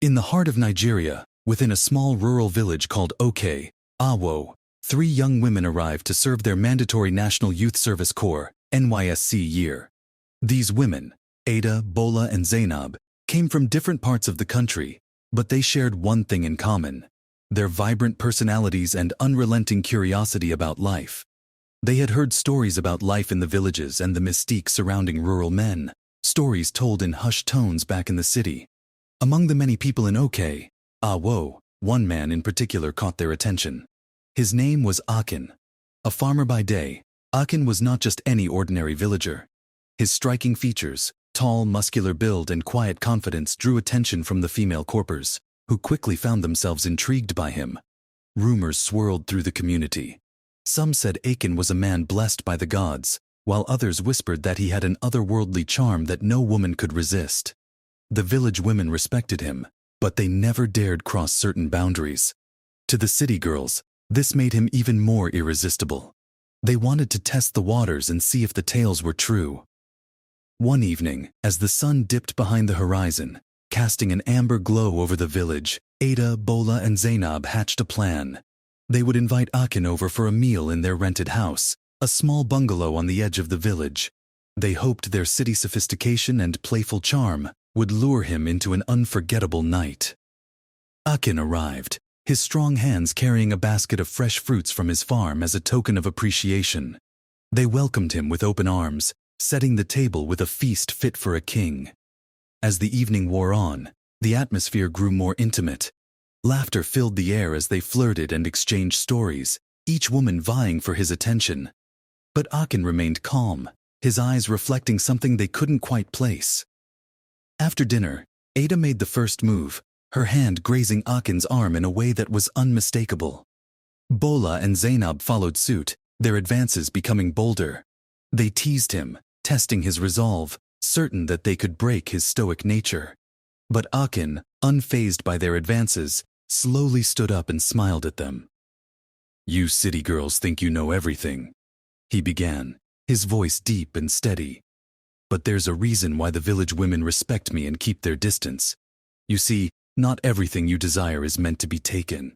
In the heart of Nigeria, within a small rural village called Oke-Awo, 3 young women arrived to serve their mandatory National Youth Service Corps (NYSC) year. These women, Ada, Bola, and Zainab, came from different parts of the country, but they shared one thing in common: their vibrant personalities and unrelenting curiosity about life. They had heard stories about life in the villages and the mystique surrounding rural men, stories told in hushed tones back in the city. Among the many people in Oke-Awo, one man in particular caught their attention. His name was Akin. A farmer by day, Akin was not just any ordinary villager. His striking features, tall, muscular build and quiet confidence drew attention from the female Corpers, who quickly found themselves intrigued by him. Rumors swirled through the community. Some said Akin was a man blessed by the gods, while others whispered that he had an otherworldly charm that no woman could resist. The village women respected him, but they never dared cross certain boundaries. To the city girls, this made him even more irresistible. They wanted to test the waters and see if the tales were true. One evening, as the sun dipped behind the horizon, casting an amber glow over the village, Ada, Bola, and Zainab hatched a plan. They would invite Akin over for a meal in their rented house, a small bungalow on the edge of the village. They hoped their city sophistication and playful charm would lure him into an unforgettable night. Akin arrived, his strong hands carrying a basket of fresh fruits from his farm as a token of appreciation. They welcomed him with open arms, setting the table with a feast fit for a king. As the evening wore on, the atmosphere grew more intimate. Laughter filled the air as they flirted and exchanged stories, each woman vying for his attention. But Akin remained calm, his eyes reflecting something they couldn't quite place. After dinner, Ada made the first move, her hand grazing Akin's arm in a way that was unmistakable. Bola and Zainab followed suit, their advances becoming bolder. They teased him, testing his resolve, certain that they could break his stoic nature. But Akin, unfazed by their advances, slowly stood up and smiled at them. "You city girls think you know everything," he began, his voice deep and steady. "But there's a reason why the village women respect me and keep their distance. You see, not everything you desire is meant to be taken."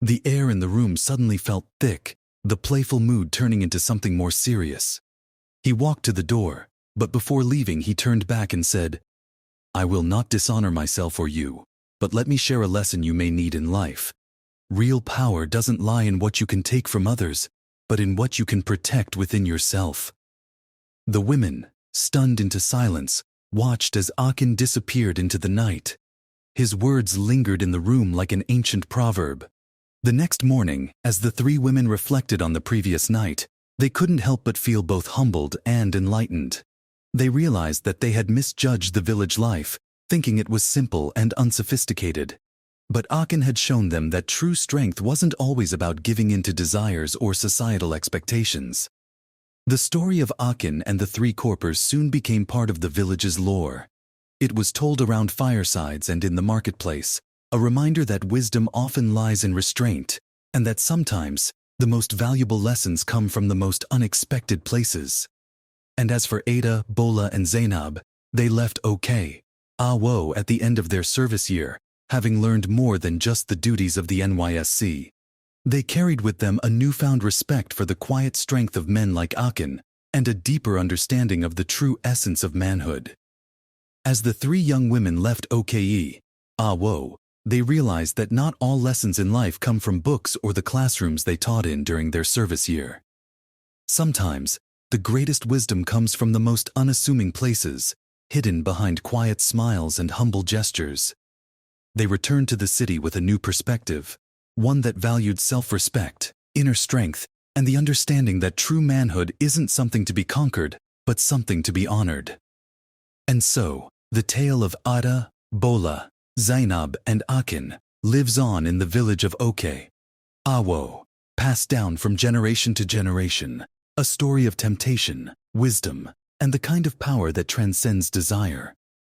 The air in the room suddenly felt thick, the playful mood turning into something more serious. He walked to the door, but before leaving he turned back and said, "I will not dishonor myself or you, but let me share a lesson you may need in life. Real power doesn't lie in what you can take from others, but in what you can protect within yourself." The women, stunned into silence, watched as Akin disappeared into the night. His words lingered in the room like an ancient proverb. The next morning, as the 3 women reflected on the previous night, they couldn't help but feel both humbled and enlightened. They realized that they had misjudged the village life, thinking it was simple and unsophisticated. But Akin had shown them that true strength wasn't always about giving in to desires or societal expectations. The story of Akin and the 3 Corpers soon became part of the village's lore. It was told around firesides and in the marketplace, a reminder that wisdom often lies in restraint, and that sometimes the most valuable lessons come from the most unexpected places. And as for Ada, Bola, and Zainab, they left Oke-Awo at the end of their service year, having learned more than just the duties of the NYSC. They carried with them a newfound respect for the quiet strength of men like Akin, and a deeper understanding of the true essence of manhood. As the 3 young women left Oke-Awo, they realized that not all lessons in life come from books or the classrooms they taught in during their service year. Sometimes, the greatest wisdom comes from the most unassuming places, hidden behind quiet smiles and humble gestures. They returned to the city with a new perspective, one that valued self-respect, inner strength, and the understanding that true manhood isn't something to be conquered, but something to be honored. And so, the tale of Ada, Bola, Zainab, and Akin lives on in the village of Oke-Awo, passed down from generation to generation, a story of temptation, wisdom, and the kind of power that transcends desire.